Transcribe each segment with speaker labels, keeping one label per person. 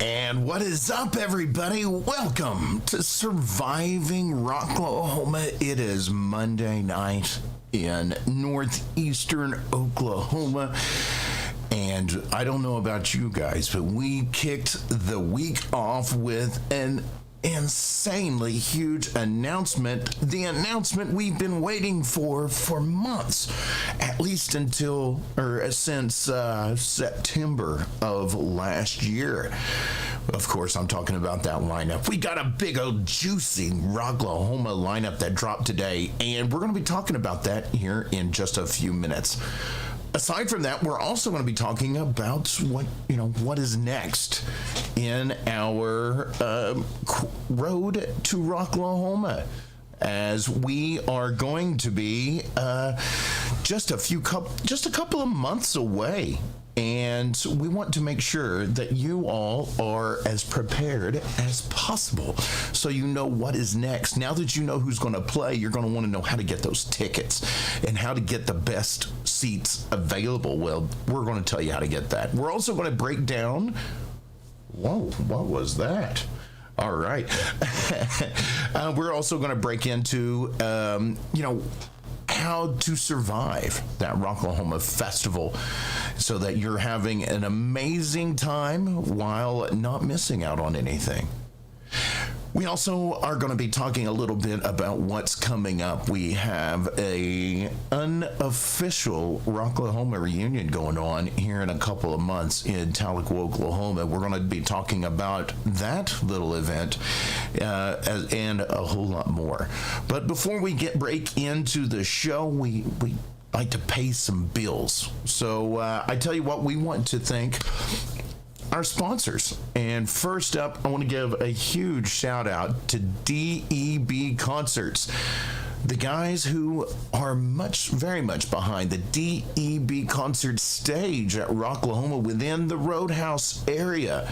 Speaker 1: And what is up, everybody? Welcome to Surviving Rocklahoma. It is Monday night in northeastern Oklahoma. And I don't know about you guys, but we kicked the week off with an insanely huge announcement. The announcement we've been waiting for months, at least since September of last year. Of course, I'm talking about that lineup. We got a big old juicy Rocklahoma lineup that dropped today, and we're going to be talking about that here in just a few minutes. Aside from that, we're also going to be talking about what is next in our road to Rocklahoma, as we are going to be just a couple of months away. And we want to make sure that you all are as prepared as possible so you know what is next. Now that you know who's going to play, you're going to want to know how to get those tickets and how to get the best seats available. Well, we're going to tell you how to get that. We're also going to break down... Whoa, what was that? All right. We're also going to break into, how to survive that Rocklahoma festival so that you're having an amazing time while not missing out on anything. We also are going to be talking a little bit about what's coming up. We have an unofficial Rocklahoma reunion going on here in a couple of months in Tahlequah, Oklahoma. We're going to be talking about that little event and a whole lot more. But before we break into the show, we like to pay some bills. So I tell you what, we want to thank our sponsors. And first up, I want to give a huge shout out to DEB Concerts, the guys who are very much behind the DEB concert stage at Rocklahoma within the Roadhouse area.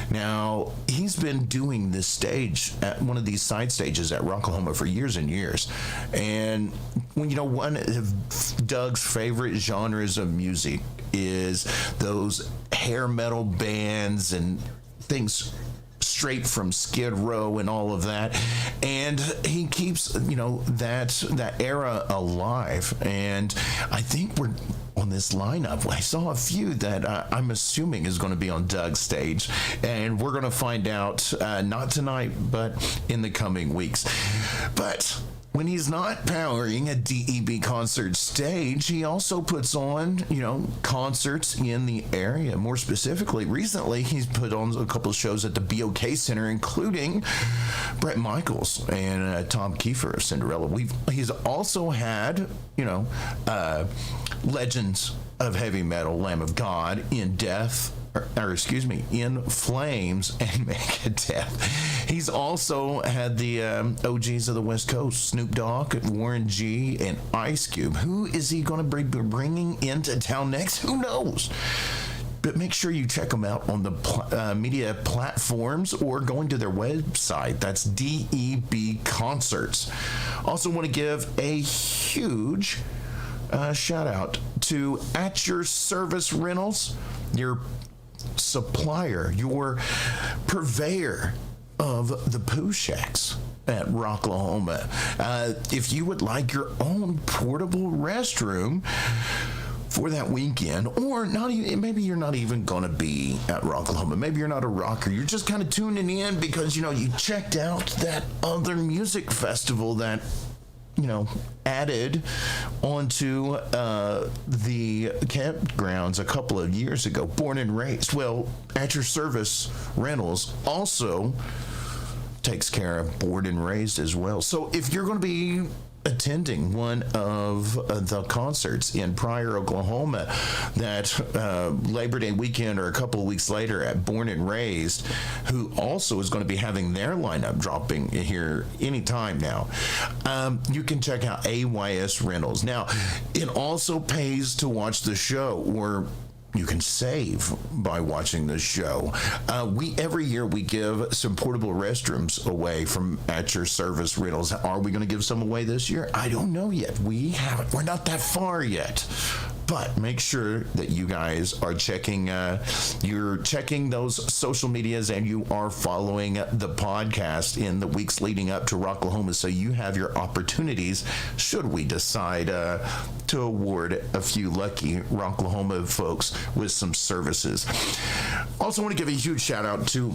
Speaker 1: Now, he's been doing this stage at one of these side stages at Rocklahoma for years and years. And one of Doug's favorite genres of music is those hair metal bands and things straight from Skid Row and all of that, and he keeps that era alive. And I think we're on this lineup. I saw a few that I'm assuming is going to be on Doug's stage, and we're going to find out not tonight but in the coming weeks. But when he's not powering a DEB concert stage, he also puts on, concerts in the area. More specifically, recently, he's put on a couple of shows at the BOK Center, including Bret Michaels and Tom Kiefer of Cinderella. He's also had, legends of heavy metal, Lamb of God, In Flames, and Megadeth. He's also had the OGs of the West Coast, Snoop Dogg, Warren G, and Ice Cube. Who is he going to be bringing into town next? Who knows? But make sure you check them out on the media platforms or going to their website. That's DEB Concerts. Also want to give a huge shout out to At Your Service Rentals, your supplier, your purveyor of the poo shacks at Rocklahoma. If you would like your own portable restroom for that weekend, or not even, maybe you're not even going to be at Rocklahoma. Maybe you're not a rocker. You're just kind of tuning in because, you checked out that other music festival that added onto the campgrounds a couple of years ago, Born and Raised. Well, At Your Service Rentals also takes care of Born and Raised as well. So if you're going to be attending one of the concerts in Pryor, Oklahoma, that Labor Day weekend or a couple of weeks later at Born and Raised, who also is going to be having their lineup dropping here anytime now, you can check out AYS Rentals. Now, it also pays to watch the show, or you can save by watching this show. Every year we give some portable restrooms away from At Your Service Rentals. Are we going to give some away this year? I don't know yet. We're not that far yet. But make sure that you guys are you're checking those social medias, and you are following the podcast in the weeks leading up to Rocklahoma, so you have your opportunities should we decide to award a few lucky Rocklahoma folks with some services. Also want to give a huge shout out to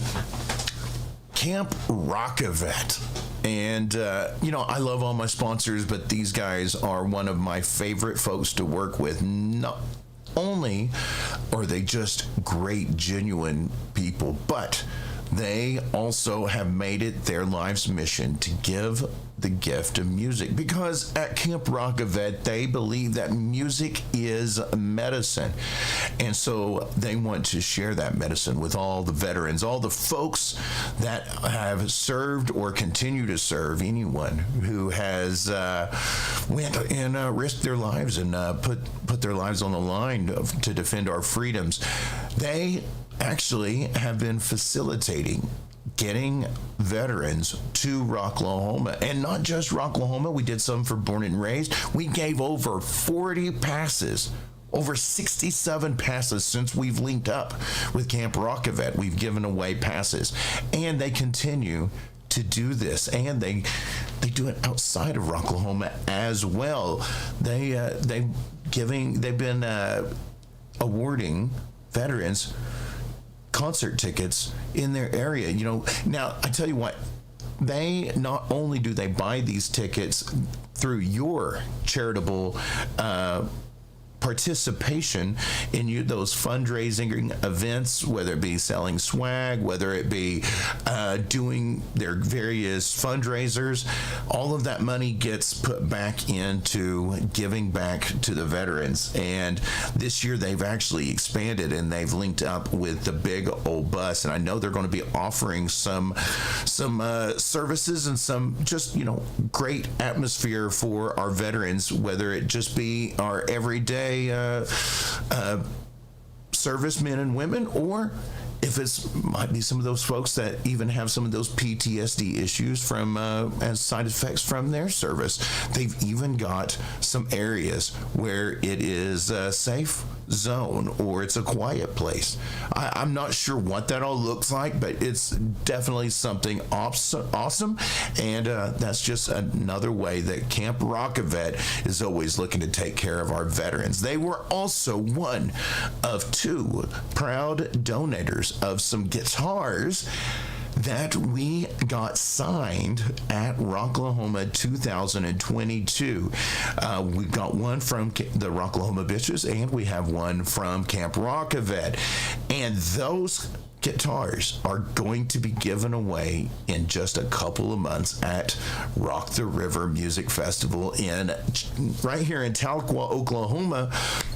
Speaker 1: Camp Rok-A-Vet. And, I love all my sponsors, but these guys are one of my favorite folks to work with. Not only are they just great, genuine people, but they also have made it their life's mission to give the gift of music, because at Camp Rok-A-Vet they believe that music is medicine, and so they want to share that medicine with all the veterans, all the folks that have served or continue to serve, anyone who has went and risked their lives and put their lives on the line to defend our freedoms. They actually have been facilitating getting veterans to Rocklahoma, and not just Rocklahoma. We did some for Born and Raised. We gave over 40 passes, over 67 passes since we've linked up with Camp Rok-A-Vet. We've given away passes, and they continue to do this, and they do it outside of Rocklahoma as well. They've been awarding veterans concert tickets in their area. Now I tell you what, they not only do they buy these tickets through your charitable participation in those fundraising events, whether it be selling swag, whether it be doing their various fundraisers, all of that money gets put back into giving back to the veterans. And this year they've actually expanded, and they've linked up with the big old bus, and I know they're going to be offering some services and some just great atmosphere for our veterans, whether it just be our everyday servicemen and women, or if might be some of those folks that even have some of those PTSD issues from as side effects from their service. They've even got some areas where it is a safe zone, or it's a quiet place. I'm not sure what that all looks like, but it's definitely something awesome, and that's just another way that Camp Rok-A-Vet is always looking to take care of our veterans. They were also one of two proud donators of some guitars that we got signed at Rocklahoma 2022. We've got one from the Rocklahoma Bitches, and we have one from Camp Rok-A-Vet. And those guitars are going to be given away in just a couple of months at Rock the River Music Festival right here in Tahlequah, Oklahoma,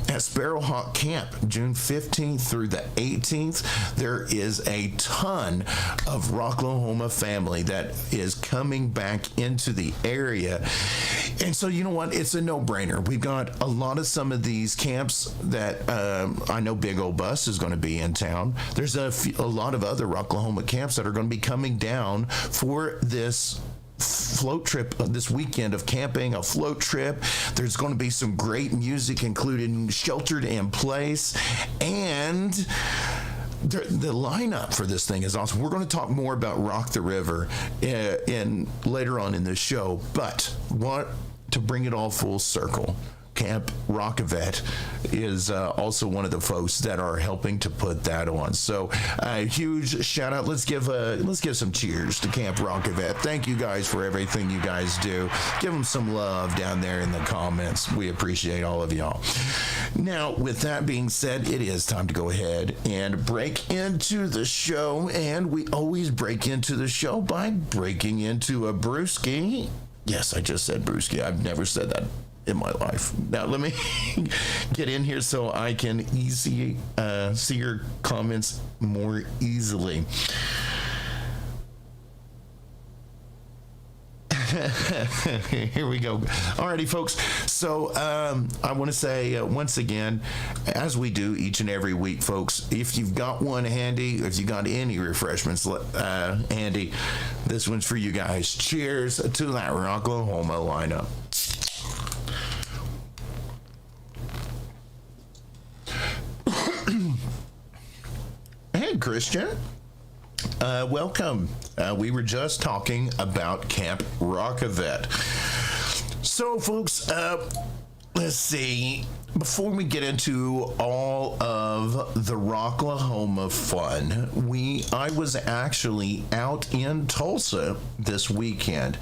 Speaker 1: at Sparrowhawk Camp, June 15th through the 18th. There is a ton of Rocklahoma family that is coming back into the area. And so, you know what? It's a no-brainer. We've got a lot of some of these camps that I know Big Old Bus is going to be in town. There's a lot of other Rocklahoma camps that are going to be coming down for this float trip this weekend of camping, a float trip. There's going to be some great music, including Sheltered in Place, and the lineup for this thing is awesome. We're going to talk more about Rock the River in later on in the show, but to bring it all full circle, Camp Rok-A-Vet is also one of the folks that are helping to put that on. So a huge shout out. Let's give some cheers to Camp Rok-A-Vet. Thank you guys for everything you guys do. Give them some love down there in the comments. We appreciate all of y'all. Now, with that being said, it is time to go ahead and break into the show, and we always break into the show by breaking into a brewski. Yes, I just said brewski. I've never said that in my life. Now let me get in here so I can see your comments more easily. Here we go. Alrighty, folks. So I want to say once again, as we do each and every week, folks, if you've got one handy, if you got any refreshments handy, this one's for you guys. Cheers to that Rocklahoma lineup. Christian. Welcome. We were just talking about Camp Rok-A-Vet. So, folks, let's see. Before we get into all of the Rocklahoma fun, I was actually out in Tulsa this weekend.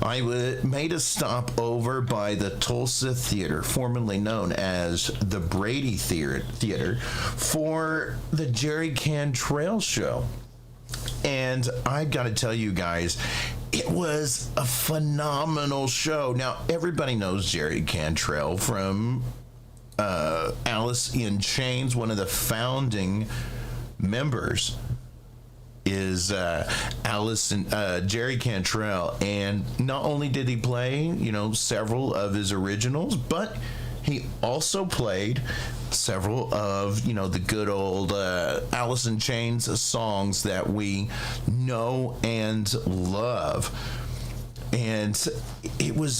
Speaker 1: I made a stop over by the Tulsa Theater, formerly known as the Brady Theater, for the Jerry Cantrell show. And I've got to tell you guys, it was a phenomenal show. Now, everybody knows Jerry Cantrell from Alice in Chains. One of the founding members is Jerry Cantrell. And not only did he play, several of his originals, but he also played several of, the good old Alice in Chains songs that we know and love. And it was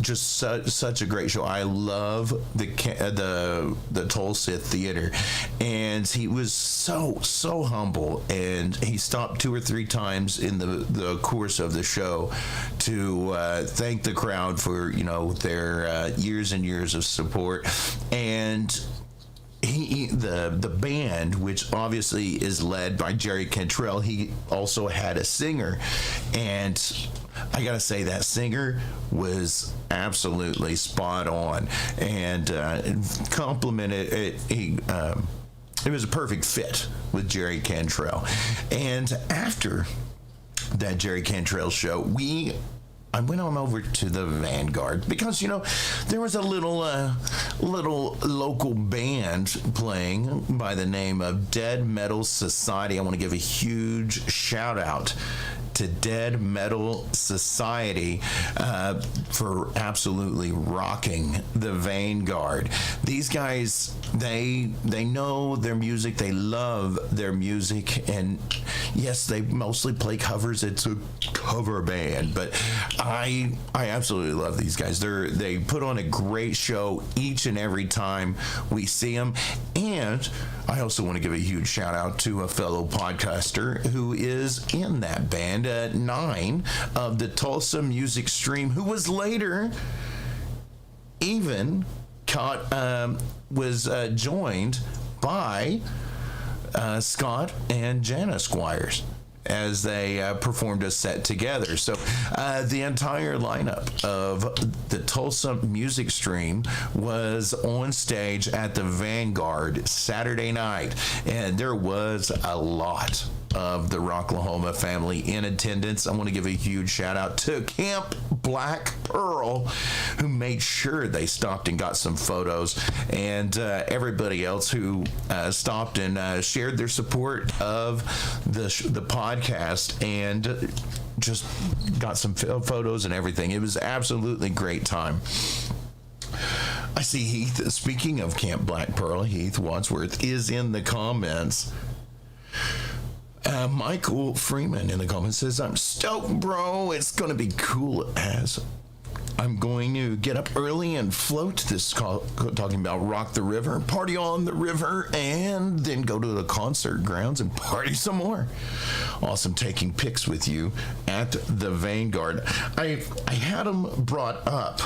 Speaker 1: just such a great show. I love the Tulsa Theater, and he was so humble, and he stopped 2 or 3 times in the course of the show to thank the crowd for their years and years of support. And the band, which obviously is led by Jerry Cantrell, he also had a singer, and I gotta say that singer was absolutely spot on and complimented it. It was a perfect fit with Jerry Cantrell. And after that Jerry Cantrell show, I went on over to the Vanguard because, there was a little local band playing by the name of Dead Metal Society. I want to give a huge shout out to Dead Metal Society for absolutely rocking the Vanguard. These guys, they know their music, they love their music, and yes, they mostly play covers. It's a cover band, but I absolutely love these guys. They put on a great show each and every time we see them. And I also want to give a huge shout out to a fellow podcaster who is in that band, 9 of the Tulsa Music Stream, who was later even was joined by Scott and Jana Squires as they performed a set together. So the entire lineup of the Tulsa Music Stream was on stage at the Vanguard Saturday night, and there was a lot of the Rocklahoma family in attendance. I want to give a huge shout out to Camp Black Pearl, who made sure they stopped and got some photos, and everybody else who stopped and shared their support of the podcast and just got some photos and everything. It was absolutely great time. I see Heath, speaking of Camp Black Pearl, Heath Wadsworth is in the comments. Michael Freeman in the comments says, "I'm stoked, bro. It's going to be cool as I'm going to get up early and float this talking about Rock the River, party on the river, and then go to the concert grounds and party some more." Awesome taking pics with you at the Vanguard. I had them brought up.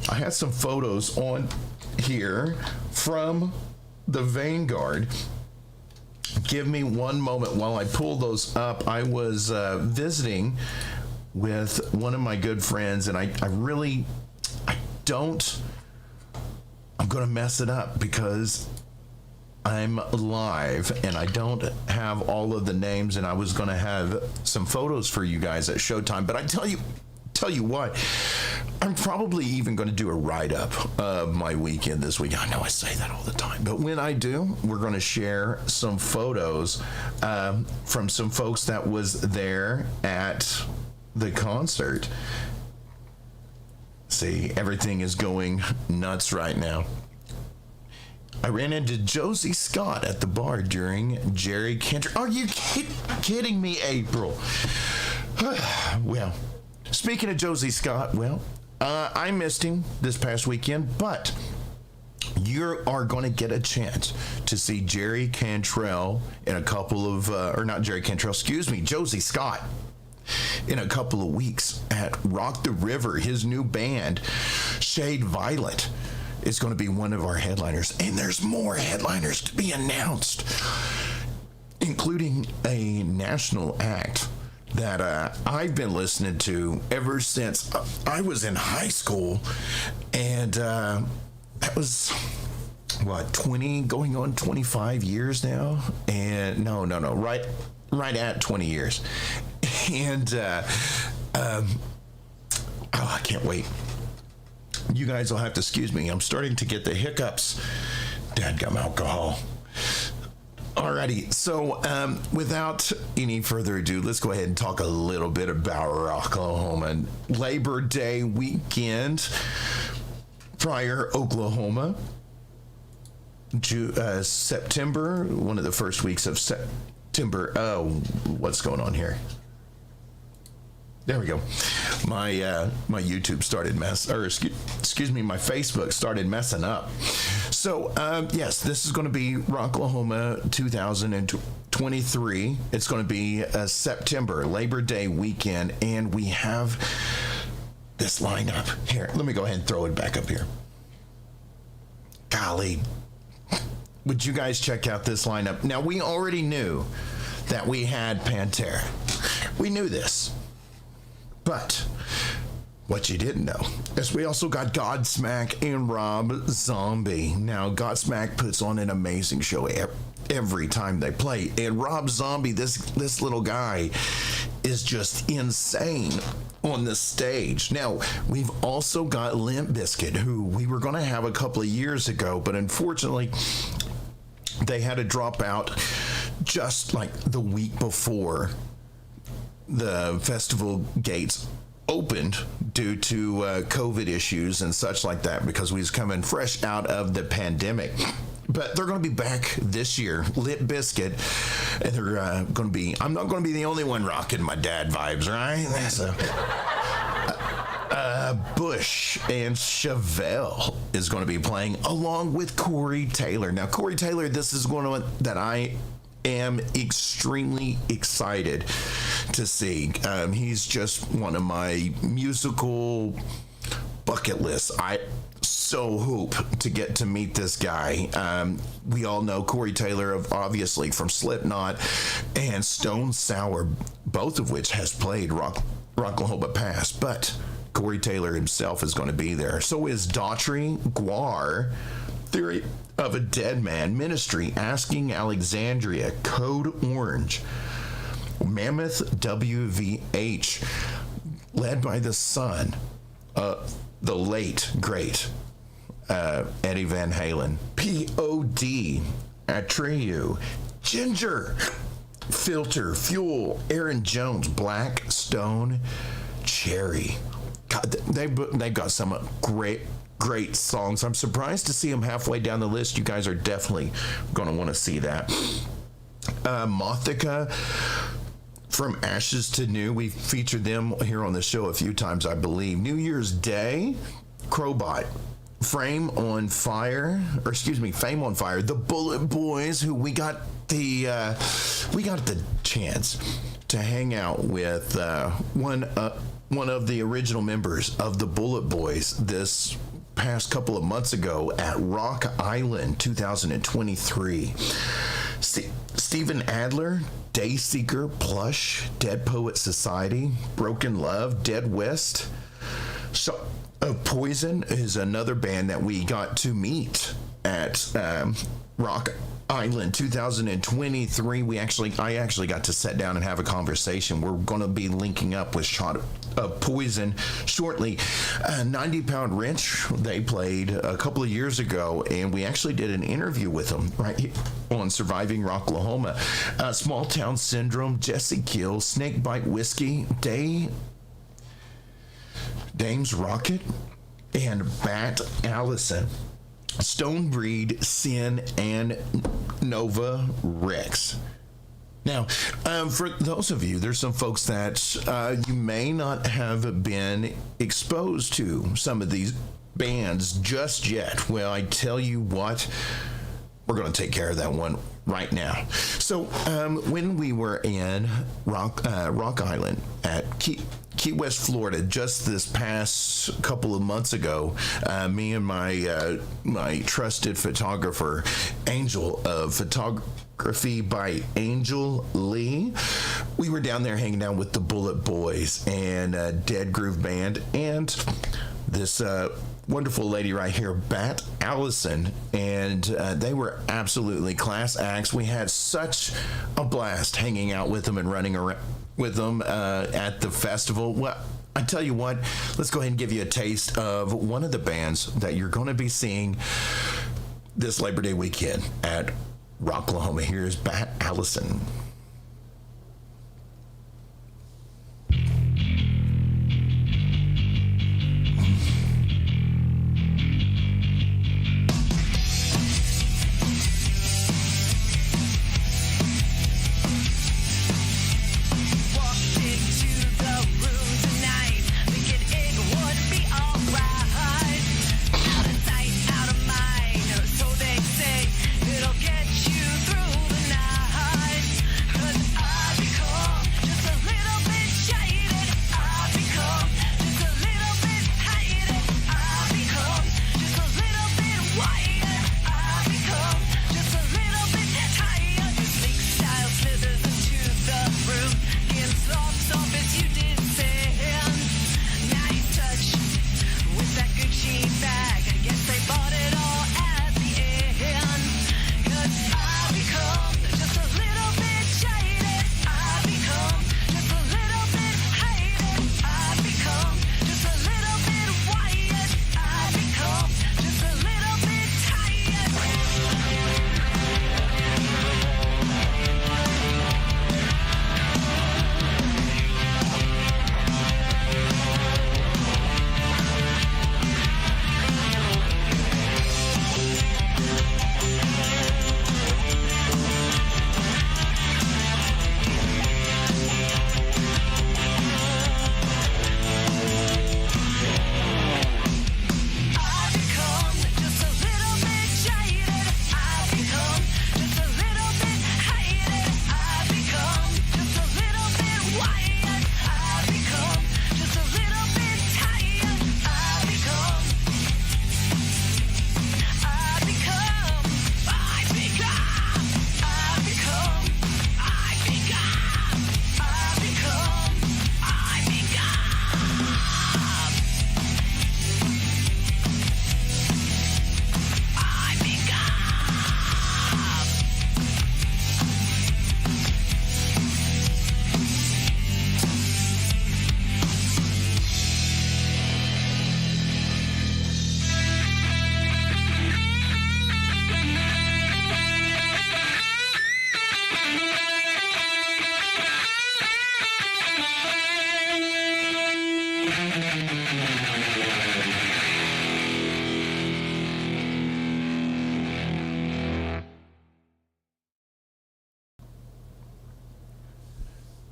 Speaker 1: I had some photos on here from the Vanguard. Give me one moment while I pull those up. I was visiting with one of my good friends, and I'm going to mess it up because I'm live and I don't have all of the names, and I was going to have some photos for you guys at Showtime, but I tell you what, I'm probably even going to do a write-up of my weekend this week. I know I say that all the time, but when I do, we're going to share some photos from some folks that was there at the concert. See, everything is going nuts right now. I ran into Josie Scott at the bar during Jerry Cantrell. Are you kidding me, April? Well, speaking of Josie Scott, I missed him this past weekend, but you are going to get a chance to see Jerry Cantrell in a couple of, or not Jerry Cantrell, excuse me, Josie Scott in a couple of weeks at Rock the River. His new band, Shade Violet, is going to be one of our headliners. And there's more headliners to be announced, including a national act that I've been listening to ever since I was in high school. And that was, what, 20, going on 25 years now? And no, right at 20 years. And, I can't wait. You guys will have to excuse me. I'm starting to get the hiccups. Dadgum alcohol. Alrighty, so without any further ado, let's go ahead and talk a little bit about Rocklahoma. Labor Day weekend, Pryor, Oklahoma. September, one of the first weeks of September. Oh, what's going on here? There we go. My YouTube started my Facebook started messing up. So yes, this is going to be Rocklahoma 2023. It's going to be September, Labor Day weekend, and we have this lineup here. Let me go ahead and throw it back up here. Golly, would you guys check out this lineup? Now, we already knew that we had Pantera. We knew this. But what you didn't know is we also got Godsmack and Rob Zombie. Now, Godsmack puts on an amazing show every time they play. And Rob Zombie, this little guy, is just insane on the stage. Now, we've also got Limp Bizkit, who we were going to have a couple of years ago, but unfortunately, they had to drop out just like the week before the festival gates opened due to COVID issues and such like that, because we was coming fresh out of the pandemic. But they're going to be back this year, Limp Bizkit, and they're going to be, I'm not going to be the only one rocking my dad vibes, right? That's Bush and Chevelle is going to be playing along with Corey Taylor. Now, Corey Taylor, this is one that I am extremely excited to see. He's just one of my musical bucket lists. I so hope to get to meet this guy. We all know Corey Taylor, obviously, from Slipknot and Stone Sour, both of which has played Rocklahoma past, but Corey Taylor himself is going to be there. So is Daughtry, Guar, Theory of a Dead Man, Ministry, Asking Alexandria, Code Orange, Mammoth WVH, led by the son, the late, great Eddie Van Halen, P.O.D., Atreyu, Ginger, Filter, Fuel, Aaron Jones, Black Stone, Cherry. God, they've got some great songs. I'm surprised to see them halfway down the list. You guys are definitely going to want to see that. Mothica, From Ashes to New. We've featured them here on the show a few times, I believe. New Year's Day, Crowbot, Fame on Fire. The Bullet Boys, who we got the chance to hang out with one of the original members of the Bullet Boys this past couple of months ago at Rock Island 2023. Stephen Adler, Dayseeker, Plush, Dead Poet Society, Broken Love, Dead West. Poison is another band that we got to meet at Rock Island 2023. I actually got to sit down and have a conversation. We're going to be linking up with Shot of Poison shortly. 90 Pound Wrench, they played a couple of years ago, and we actually did an interview with them right here on Surviving Rocklahoma. Small Town Syndrome, Jesse Kill, Snakebite Whiskey, Dame's Rocket, and Bat Allison. Stonebreed, Sin, and Nova Rex. Now, for those of you, there's some folks that you may not have been exposed to some of these bands just yet. Well, I tell you what, we're going to take care of that one right now. So when we were in Rock Island at Key West, Florida, just this past couple of months ago, me and my trusted photographer, Angel of Photography by Angel Lee, we were down there hanging out with the Bullet Boys and Dead Groove Band and this wonderful lady right here, Bat Allison, and they were absolutely class acts. We had such a blast hanging out with them and running around with them at the festival. Well, I tell you what, let's go ahead and give you a taste of one of the bands that you're going to be seeing this Labor Day weekend at Rocklahoma. Here's Bat Allison.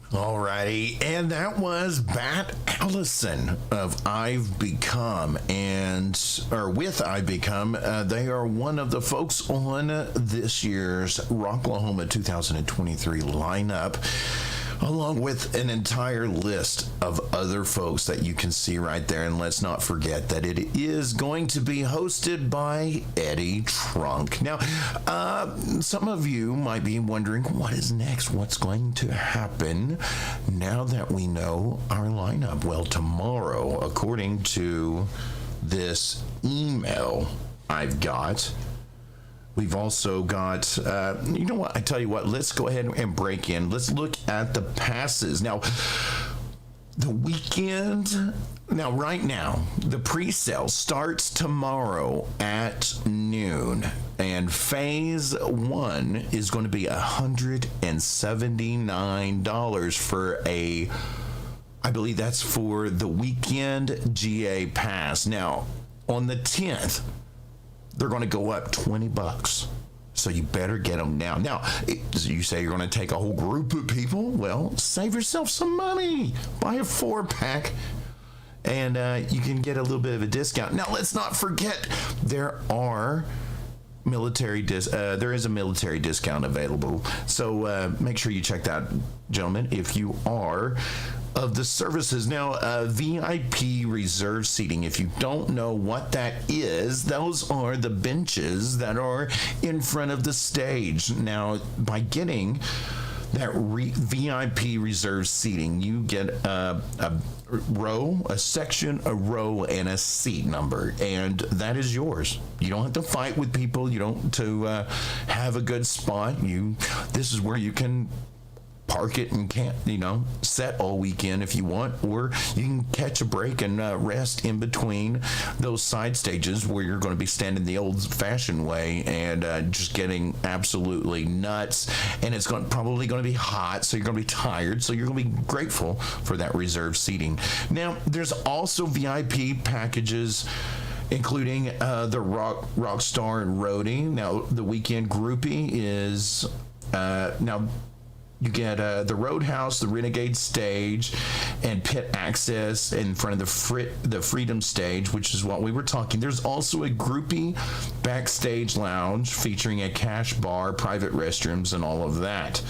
Speaker 1: Alrighty, and that was Bat Allison of I've Become, with I've Become. They are one of the folks on this year's Rocklahoma 2023 lineup, along with an entire list of other folks that you can see right there. And let's not forget that it is going to be hosted by Eddie Trunk. Now, some of you might be wondering, what is next? What's going to happen now that we know our lineup? Well, tomorrow, according to this email I've got, we've also got, you know what? I tell you what, let's go ahead and break in. Let's look at the passes. Now, the weekend, right now, the pre-sale starts tomorrow at noon. And phase one is going to be $179 for I believe that's for the weekend GA pass. Now, on the 10th, they're going to go up $20. So you better get them now. Now, you say you're going to take a whole group of people? Well, save yourself some money. Buy a 4-pack and you can get a little bit of a discount. Now, let's not forget there is a military discount available. So make sure you check that, gentlemen, if you are of the services. Now, VIP reserve seating, if you don't know what that is, those are the benches that are in front of the stage. Now, by getting that VIP reserve seating, you get a row, a section, a row, and a seat number, and that is yours. You don't have to fight with people. You don't to have a good spot. This is where you can park it and set all weekend if you want, or you can catch a break and rest in between those side stages where you're going to be standing the old-fashioned way and just getting absolutely nuts, and it's probably going to be hot, so you're going to be tired, so you're going to be grateful for that reserved seating. Now, there's also VIP packages including the Rockstar and Roadie. Now, the weekend groupie is you get the Roadhouse, the Renegade stage, and pit access in front of the Freedom stage, which is what we were talking. There's also a groupie backstage lounge featuring a cash bar, private restrooms, and all of that.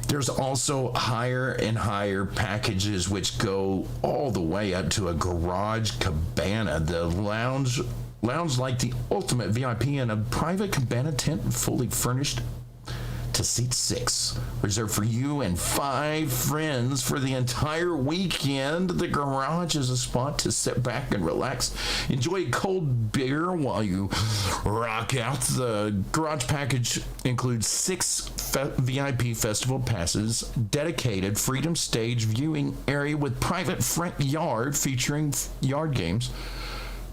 Speaker 1: There's also higher and higher packages which go all the way up to a garage cabana. The lounge like the ultimate VIP in a private cabana tent fully furnished to seat 6, reserved for you and 5 friends for the entire weekend. The garage is a spot to sit back and relax, enjoy a cold beer while you rock out. The garage package includes 6 VIP festival passes, dedicated Freedom Stage viewing area with private front yard featuring yard games,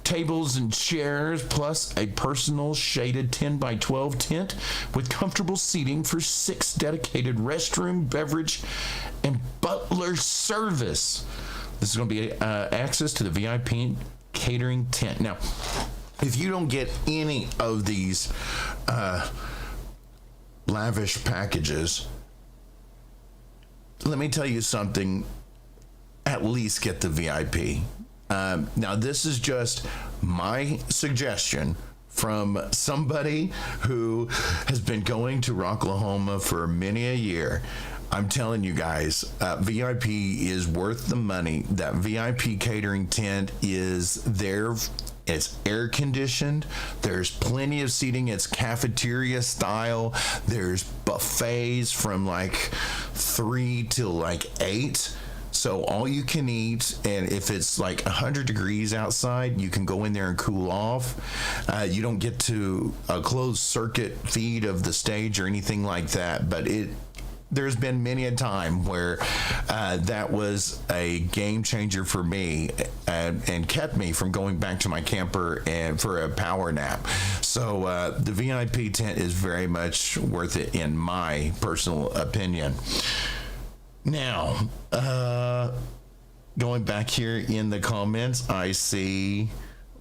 Speaker 1: tables and chairs, plus a personal shaded 10 by 12 tent with comfortable seating for 6 dedicated restroom, beverage, and butler service. This is going to be access to the VIP catering tent. Now, if you don't get any of these lavish packages, let me tell you something. At least get the VIP. Now, this is just my suggestion from somebody who has been going to Rocklahoma for many a year. I'm telling you guys, VIP is worth the money. That VIP catering tent is there. It's air conditioned. There's plenty of seating. It's cafeteria style. There's buffets from like 3 till like 8. So all you can eat, and if it's like 100 degrees outside, you can go in there and cool off. You don't get to a closed circuit feed of the stage or anything like that, but there's been many a time where that was a game changer for me and kept me from going back to my camper and for a power nap. So the VIP tent is very much worth it in my personal opinion. Now, going back here in the comments, I see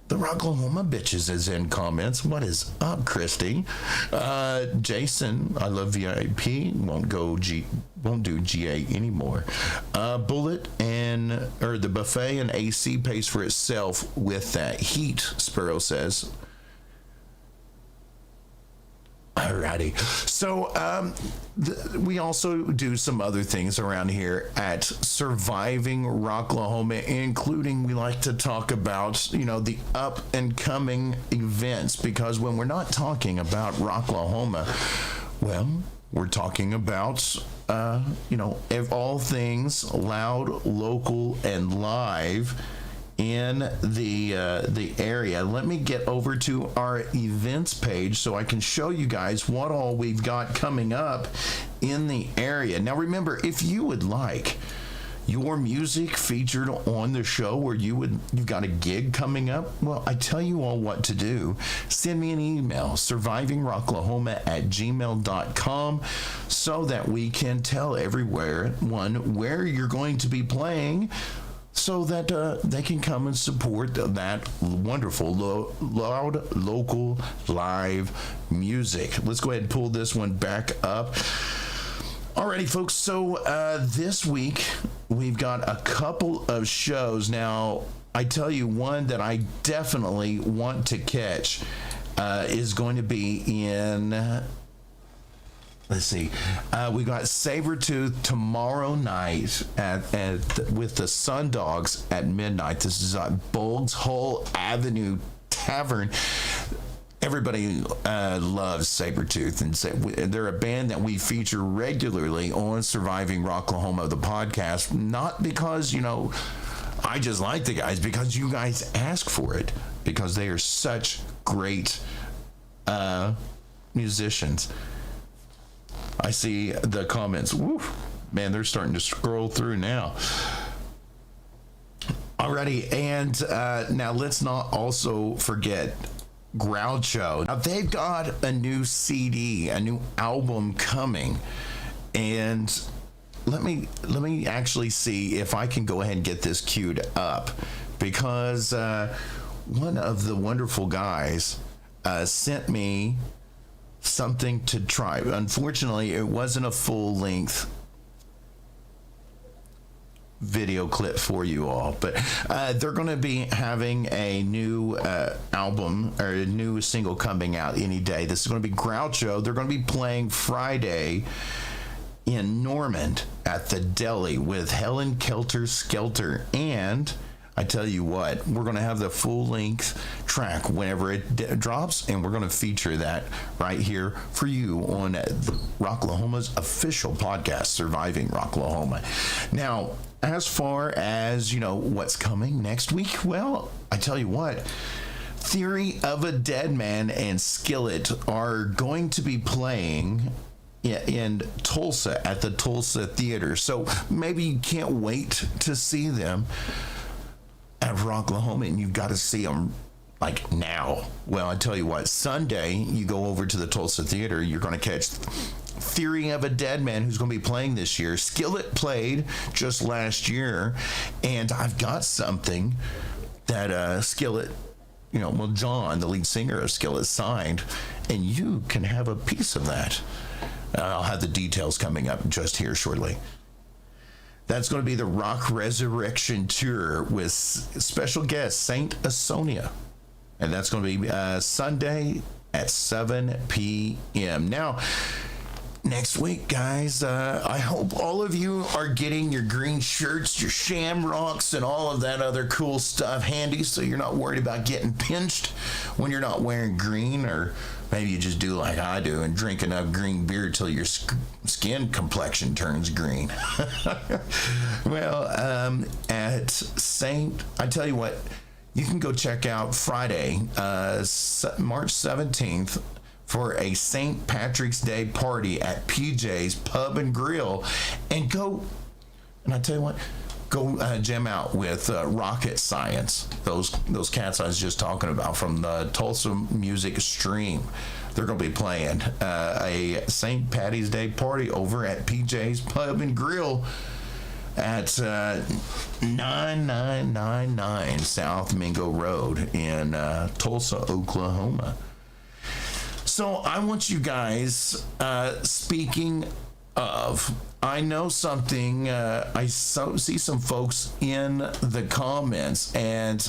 Speaker 1: the Rocklahoma bitches is in comments. What is up, Christy? Jason, I love VIP. Won't do GA anymore. Bullet or the buffet and AC pays for itself with that heat, Sparrow says. Alrighty. So we also do some other things around here at Surviving Rocklahoma, including we like to talk about, the up and coming events, because when we're not talking about Rocklahoma, well, we're talking about, all things loud, local, and live in the area. Let me get over to our events page so I can show you guys what all we've got coming up in the area. Now remember, if you would like your music featured on the show, or you've got a gig coming up, well, I tell you all what to do. Send me an email, survivingrocklahoma@gmail.com, so that we can tell everyone where you're going to be playing, so that they can come and support that wonderful, loud, local, live music. Let's go ahead and pull this one back up. Alrighty, folks. So this week, we've got a couple of shows. Now, I tell you, one that I definitely want to catch is going to be in, let's see, we got Sabretooth tomorrow night with the Sun Dogs at midnight. This is at Bulls Hole Avenue Tavern. Everybody loves Sabretooth, and they're a band that we feature regularly on Surviving Rocklahoma, the podcast, not because, I just like the guys, because you guys ask for it, because they are such great musicians. I see the comments. Woo, man, they're starting to scroll through now. Alrighty, and now let's not also forget Groucho. Now they've got a new CD, a new album coming, and let me actually see if I can go ahead and get this queued up, because one of the wonderful guys sent me something to try. Unfortunately, it wasn't a full-length video clip for you all, but they're going to be having a new album, or a new single coming out any day. This is going to be Groucho. They're going to be playing Friday in Norman at the Deli with Helen Kelter Skelter, and I tell you what, we're going to have the full-length track whenever it drops, and we're going to feature that right here for you on Rocklahoma's official podcast, Surviving Rocklahoma. Now, as far as, what's coming next week, well, I tell you what, Theory of a Dead Man and Skillet are going to be playing in Tulsa at the Tulsa Theater. So maybe you can't wait to see them at Rocklahoma, and you've got to see them like now. Well, I tell you what, Sunday you go over to the Tulsa Theater, you're going to catch Theory of a Dead Man, who's going to be playing this year. Skillet played just last year, and I've got something that Skillet, John, the lead singer of Skillet, signed, and you can have a piece of that. I'll have the details coming up just here shortly. That's going to be the Rock Resurrection Tour with special guest Saint Asonia. And that's going to be Sunday at 7 p.m. Now, next week, guys, I hope all of you are getting your green shirts, your shamrocks, and all of that other cool stuff handy, so you're not worried about getting pinched when you're not wearing green, or maybe you just do like I do and drink enough green beer till your skin complexion turns green. Well, I tell you what, you can go check out Friday, March 17th, for a St. Patrick's Day party at PJ's Pub and Grill, and I tell you what, go jam out with Rocket Science, those cats I was just talking about from the Tulsa Music Stream. They're going to be playing a St. Patty's Day party over at PJ's Pub and Grill at 9999 South Mingo Road in Tulsa, Oklahoma. So I want you guys, speaking of, I know something, I see some folks in the comments, and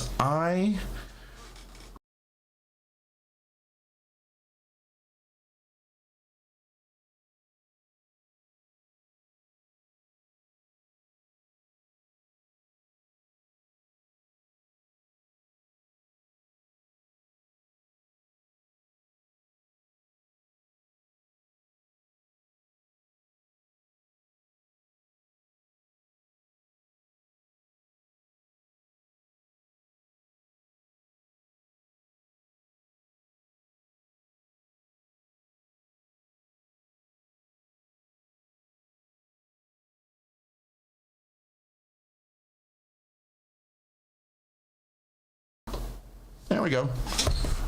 Speaker 1: there we go.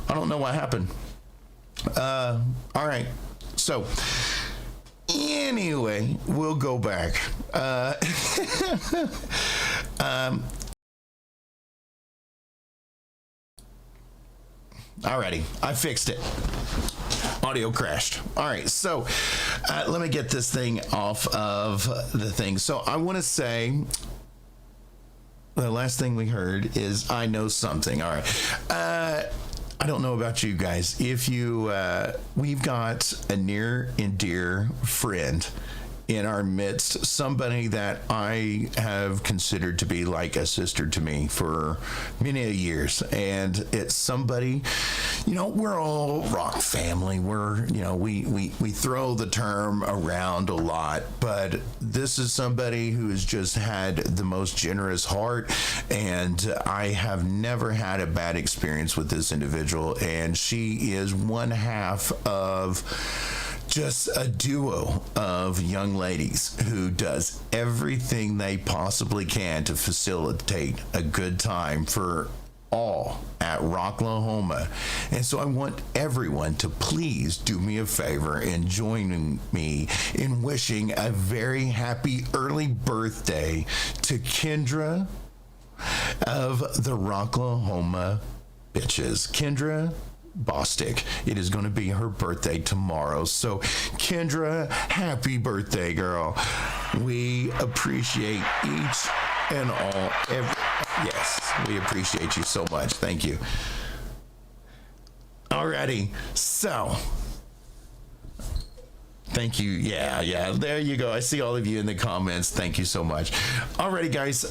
Speaker 1: I don't know what happened. All right. So, anyway, we'll go back. Alrighty, I fixed it. Audio crashed. All right, so let me get this thing off of the thing. So I want to say the last thing we heard is I know something. All right. I don't know about you guys. If you, we've got a near and dear friend in our midst, somebody that I have considered to be like a sister to me for many years. And it's somebody, we're all rock family. We're, we throw the term around a lot, but this is somebody who has just had the most generous heart. And I have never had a bad experience with this individual. And she is one half of just a duo of young ladies who does everything they possibly can to facilitate a good time for all at Rok-Lahoma. And so I want everyone to please do me a favor in joining me in wishing a very happy early birthday to Kendra of the Rok-Lahoma Bitches. Kendra Bostic. It is going to be her birthday tomorrow. So, Kendra, happy birthday, girl. We appreciate each and all. Yes, we appreciate you so much. Thank you. Alrighty. So, thank you. Yeah. There you go. I see all of you in the comments. Thank you so much. Alrighty, guys.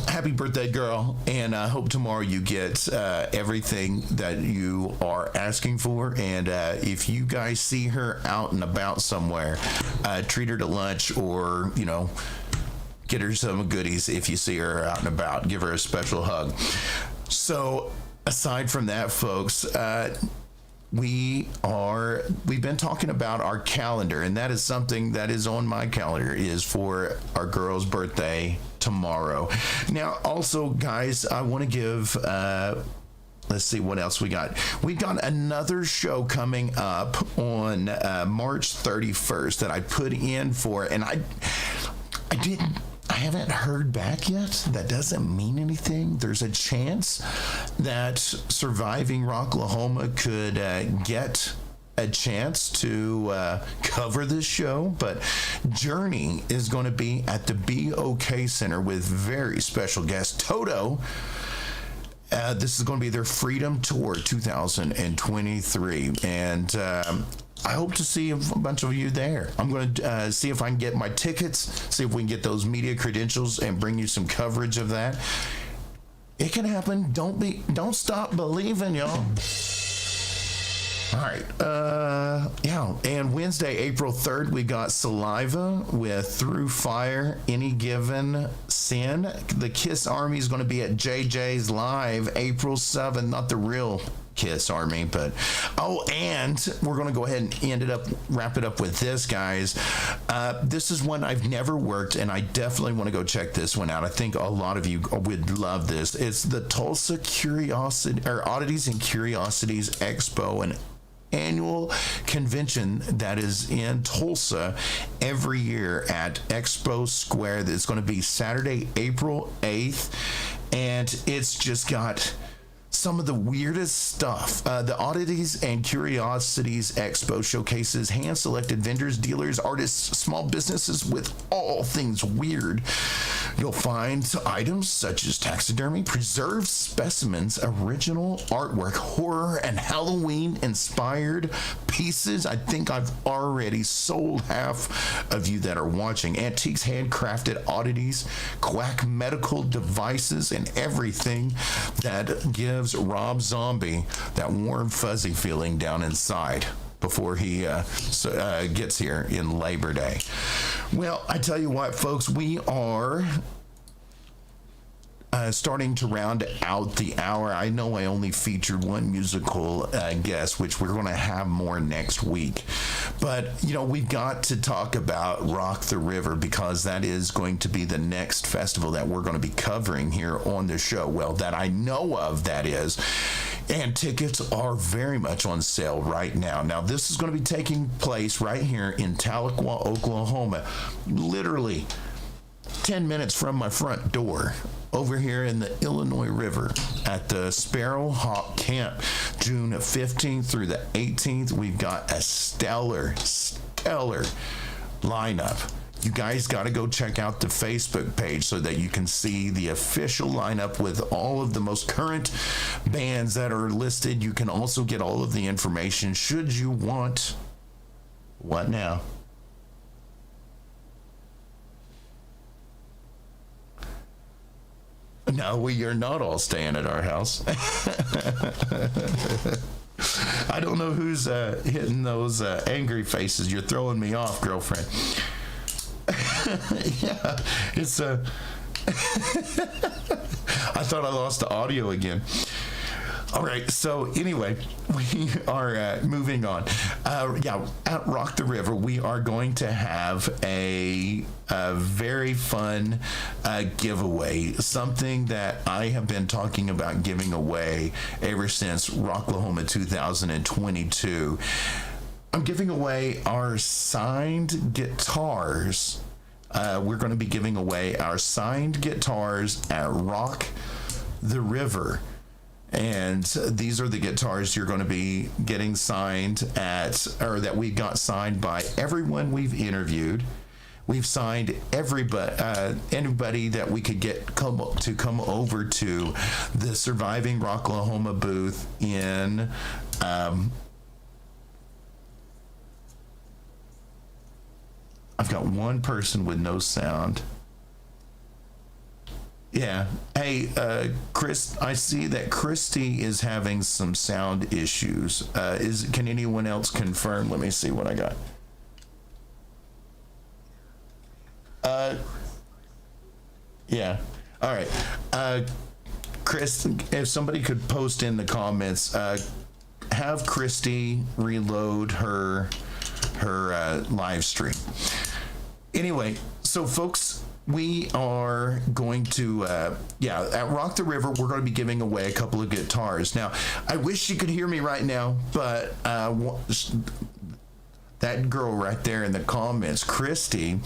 Speaker 1: Happy birthday, girl. And I hope tomorrow you get everything that you are asking for. And if you guys see her out and about somewhere, treat her to lunch or, get her some goodies if you see her out and about. Give her a special hug. So, aside from that, folks, we've been talking about our calendar, and that is something that is on my calendar, is for our girl's birthday tomorrow. Now, also, guys, I want to give, let's see what else we got. We got another show coming up on March 31st that I put in for, and I haven't heard back yet. That doesn't mean anything. There's a chance that Surviving Rocklahoma could get a chance to cover this show, but Journey is going to be at the BOK Center with very special guest Toto. This is going to be their Freedom Tour 2023, and I hope to see a bunch of you there. I'm going to see if I can get my tickets, see if we can get those media credentials and bring you some coverage of that. It can happen. Don't stop believing, y'all. All right. And Wednesday, April 3rd, we got Saliva with Through Fire, Any Given Sin. The Kiss Army is going to be at JJ's Live April 7th, not the real Kiss Army, but and we're going to go ahead and wrap it up with this, guys. This is one I've never worked, and I definitely want to go check this one out. I think a lot of you would love this. It's the Tulsa Oddities and Curiosities Expo, an annual convention that is in Tulsa every year at Expo Square. It's going to be Saturday, April 8th, and it's just got some of the weirdest stuff. The Oddities and Curiosities Expo showcases hand-selected vendors, dealers, artists, small businesses with all things weird. You'll find items such as taxidermy, preserved specimens, original artwork, horror and Halloween-inspired pieces. I think I've already sold half of you that are watching. Antiques, handcrafted oddities, quack medical devices, and everything that gives Rob Zombie that warm, fuzzy feeling down inside before he gets here in Labor Day. Well, I tell you what, folks, we are starting to round out the hour. I know I only featured one musical guest, which we're going to have more next week. But, we've got to talk about Rock the River, because that is going to be the next festival that we're going to be covering here on the show. Well, that I know of, that is. And tickets are very much on sale right now. Now, this is going to be taking place right here in Tahlequah, Oklahoma. Literally 10 minutes from my front door. over here in the Illinois River at the Sparrowhawk Camp, June 15th through the 18th. We've got a stellar lineup. You guys got to go check out the Facebook page so that you can see the official lineup with all of the most current bands that are listed. You can also get all of the information should you want. What now? No, we are not all staying at our house. I don't know who's hitting those angry faces. You're throwing me off, girlfriend. Yeah, it's I thought I lost the audio again. All right, so anyway, we are moving on. At Rock the River, we are going to have a very fun giveaway, something that I have been talking about giving away ever since Rocklahoma 2022. I'm giving away our signed guitars. We're going to be giving away our signed guitars at Rock the River. And these are the guitars you're going to be getting signed that we got signed by everyone we've interviewed. We've signed anybody that we could get come over to the Surviving Rocklahoma booth in I've got one person with no sound. Yeah. Hey, Chris, I see that Christy is having some sound issues. Can anyone else confirm? Let me see what I got. Yeah. All right. Chris, if somebody could post in the comments, have Christy reload her live stream. Anyway, so folks, we are going to, at Rock the River, we're going to be giving away a couple of guitars. Now, I wish you could hear me right now, but that girl right there in the comments, Christy,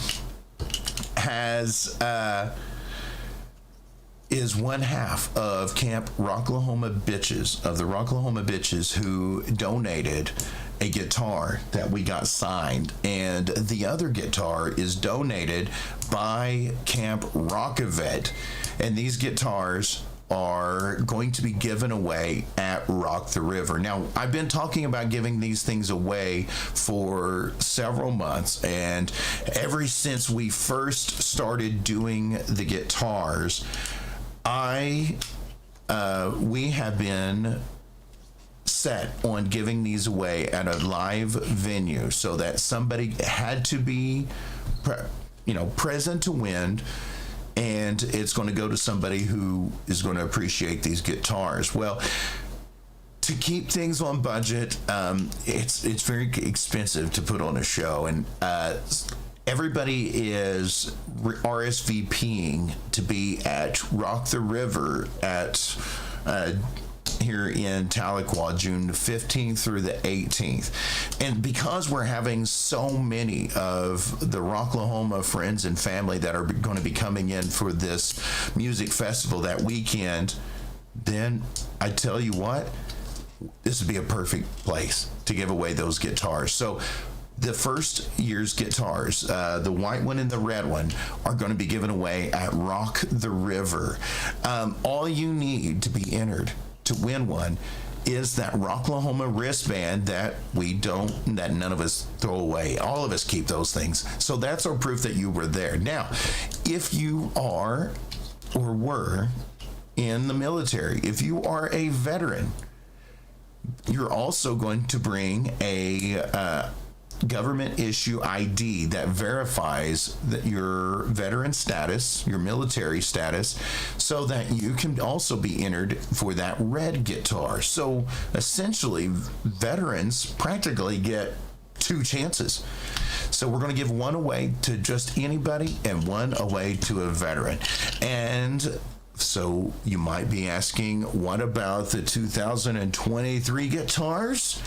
Speaker 1: is one half of Camp Rocklahoma Bitches, of the Rocklahoma Bitches, who donated a guitar that we got signed, and the other guitar is donated by Camp Rok-A-Vet, and these guitars are going to be given away at Rock the River. Now, I've been talking about giving these things away for several months, and ever since we first started doing the guitars, we have been set on giving these away at a live venue, so that somebody had to be present to win, and it's going to go to somebody who is going to appreciate these guitars. Well, to keep things on budget, it's very expensive to put on a show, and everybody is RSVPing to be at Rock the River at here in Tahlequah, June 15th through the 18th. And because we're having so many of the Rocklahoma friends and family that are going to be coming in for this music festival that weekend, then I tell you what, this would be a perfect place to give away those guitars. So the first year's guitars, the white one and the red one, are going to be given away at Rock the River. All you need to be entered to win one is that Rocklahoma wristband that none of us throw away. All of us keep those things. So that's our proof that you were there. Now, if you are or were in the military, if you are a veteran, you're also going to bring a government issue ID that verifies that your veteran status, your military status, so that you can also be entered for that red guitar. So essentially, veterans practically get two chances. So we're going to give one away to just anybody and one away to a veteran. And so you might be asking, what about the 2023 guitars?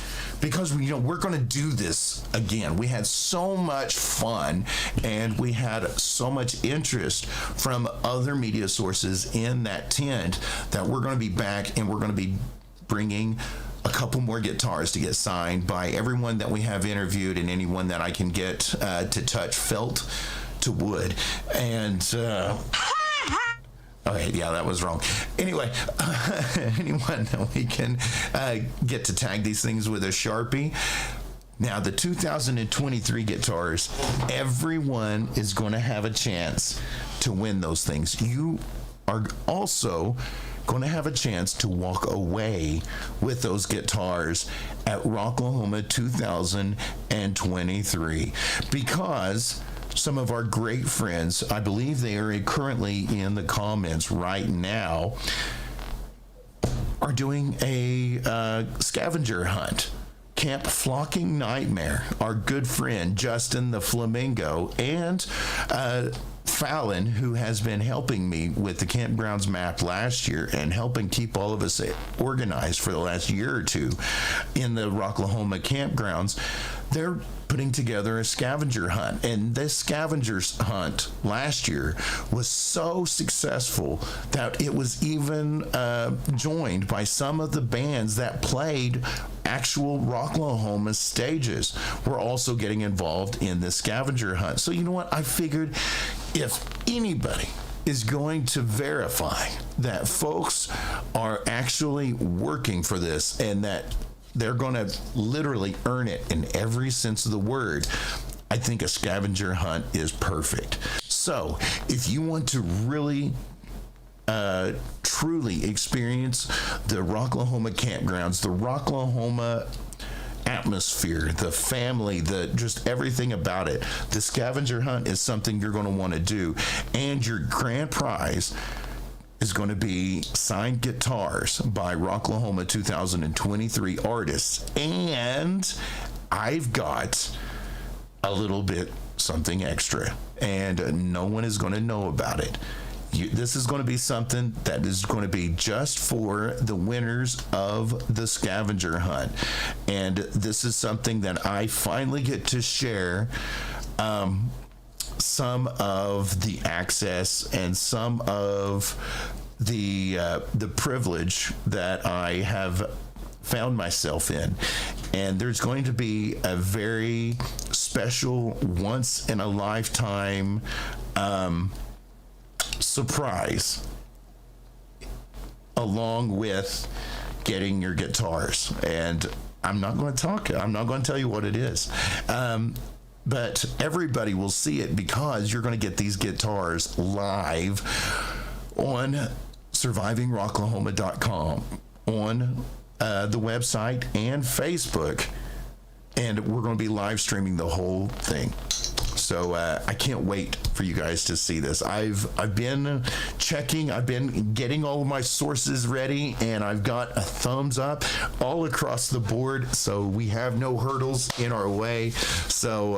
Speaker 1: because we're going to do this again. We had so much fun, and we had so much interest from other media sources in that tent that we're going to be back, and we're going to be bringing a couple more guitars to get signed by everyone that we have interviewed and anyone that I can get to touch felt to wood. And okay, yeah, that was wrong. Anyway, anyone that we can get to tag these things with a Sharpie. Now, the 2023 guitars, everyone is going to have a chance to win those things. You are also going to have a chance to walk away with those guitars at Rocklahoma 2023, because some of our great friends, I believe they are currently in the comments right now, are doing a scavenger hunt. Camp Flocking Nightmare, our good friend Justin the Flamingo, and Fallon, who has been helping me with the campgrounds map last year and helping keep all of us organized for the last year or two in the Rocklahoma campgrounds. They're putting together a scavenger hunt, and this scavenger hunt last year was so successful that it was even joined by some of the bands that played actual Rocklahoma stages. We're also getting involved in this scavenger hunt. So you know what? I figured if anybody is going to verify that folks are actually working for this and that they're going to literally earn it in every sense of the word, I think a scavenger hunt is perfect. So if you want to really truly experience the Rocklahoma campgrounds, the Rocklahoma atmosphere, the family, the just everything about it, the scavenger hunt is something you're going to want to do. And your grand prize is going to be signed guitars by Rocklahoma 2023 artists. And I've got a little bit something extra, and no one is going to know about it. This is going to be something that is going to be just for the winners of the scavenger hunt. And this is something that I finally get to share some of the access and some of the privilege that I have found myself in. And there's going to be a very special, once in a lifetime surprise along with getting your guitars. And I'm not going to tell you what it is. But everybody will see it, because you're going to get these guitars live on survivingrocklahoma.com, on the website and Facebook, and we're going to be live streaming the whole thing. So I can't wait for you guys to see this. I've been checking, I've been getting all of my sources ready, and I've got a thumbs up all across the board, so we have no hurdles in our way. So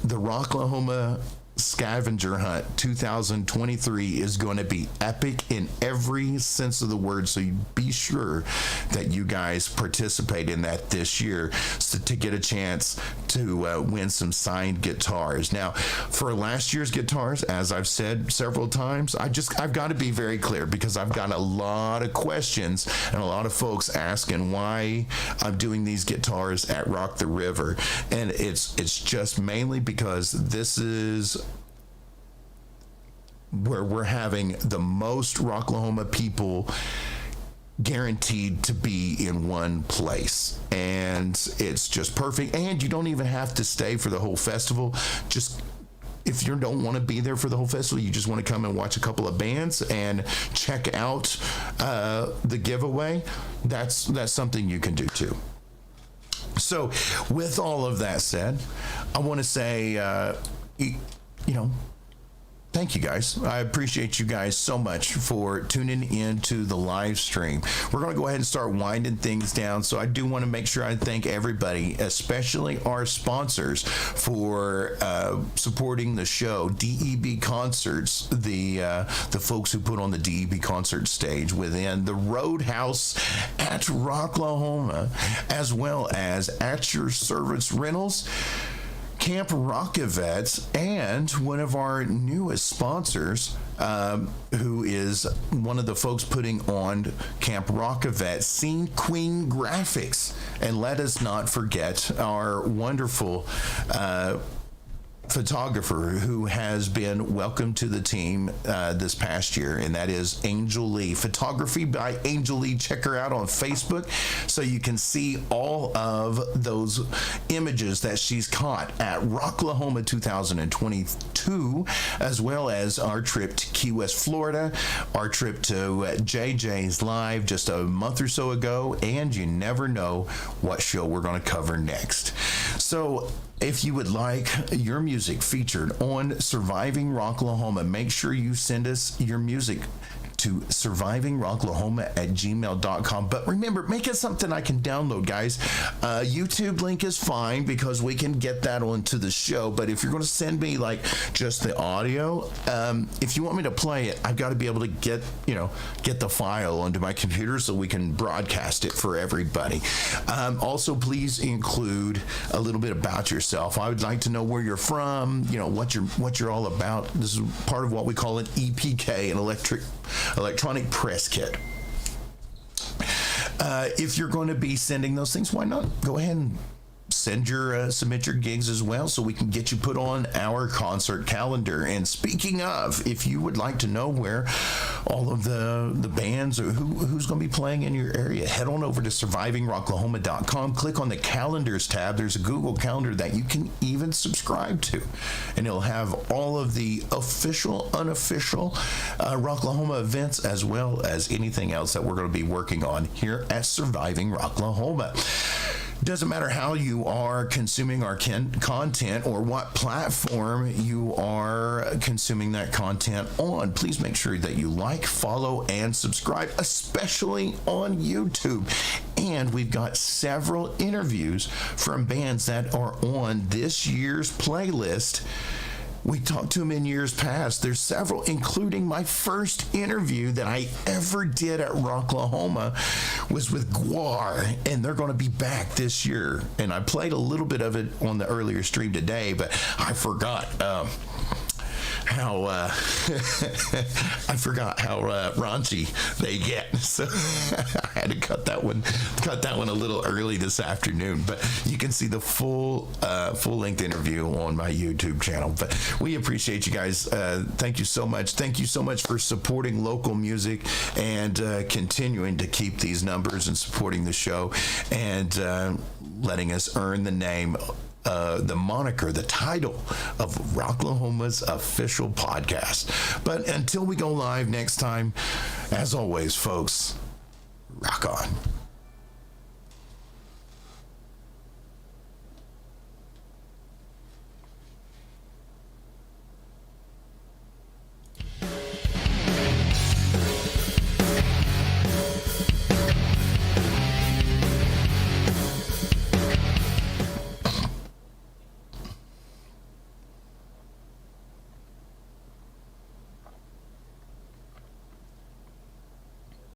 Speaker 1: the Rocklahoma Scavenger Hunt 2023 is going to be epic in every sense of the word, so you be sure that you guys participate in that this year, so to get a chance to win some signed guitars. Now, for last year's guitars, as I've said several times, I've got to be very clear, because I've got a lot of questions and a lot of folks asking why I'm doing these guitars at Rock the River, and it's just mainly because this is where we're having the most Rocklahoma people guaranteed to be in one place, and it's just perfect. And you don't even have to stay for the whole festival. Just if you don't want to be there for the whole festival, you just want to come and watch a couple of bands and check out the giveaway, that's something you can do too. So with all of that said, I want to say Thank you, guys. I appreciate you guys so much for tuning in to the live stream. We're going to go ahead and start winding things down. So I do want to make sure I thank everybody, especially our sponsors, for supporting the show. DEB Concerts, the folks who put on the DEB concert stage within the Roadhouse at Rocklahoma, as well as At Your Service Rentals, Camp Rok-A-Vet, and one of our newest sponsors, who is one of the folks putting on Camp Rok-A-Vet, Scene Queen Graphics. And let us not forget our wonderful photographer who has been welcomed to the team this past year, and that is Angel Lee. Photography by Angel Lee. Check her out on Facebook so you can see all of those images that she's caught at Rocklahoma 2022, as well as our trip to Key West, Florida, our trip to JJ's Live just a month or so ago, and you never know what show we're going to cover next. So if you would like your music featured on Surviving Rocklahoma, make sure you send us your music to survivingrocklahoma@gmail.com. But remember, make it something I can download, guys. YouTube link is fine because we can get that onto the show. But if you're going to send me like just the audio, if you want me to play it, I've got to be able to get the file onto my computer so we can broadcast it for everybody. Also, please include a little bit about yourself. I would like to know where you're from, what you're all about. This is part of what we call an EPK, an electronic press kit. If you're going to be sending those things, why not go ahead and submit your gigs as well so we can get you put on our concert calendar. And speaking of, if you would like to know where all of the bands or who's going to be playing in your area, head on over to survivingrocklahoma.com, click on the calendars tab. There's a Google Calendar that you can even subscribe to, and it'll have all of the official, unofficial Rocklahoma events, as well as anything else that we're going to be working on here at Surviving Rocklahoma. Doesn't matter how you are consuming our content or what platform you are consuming that content on. Please make sure that you like, follow, and subscribe, especially on YouTube. And we've got several interviews from bands that are on this year's playlist. We talked to them in years past. There's several, including my first interview that I ever did at Rocklahoma was with Guar, and they're going to be back this year. And I played a little bit of it on the earlier stream today, but I forgot how raunchy they get, so I had to cut that one a little early this afternoon. But you can see the full length interview on my YouTube channel. But we appreciate you guys. Thank you so much. Thank you so much for supporting local music and continuing to keep these numbers and supporting the show and letting us earn the name, the moniker, the title of Rocklahoma's official podcast. But until we go live next time, as always, folks, rock on.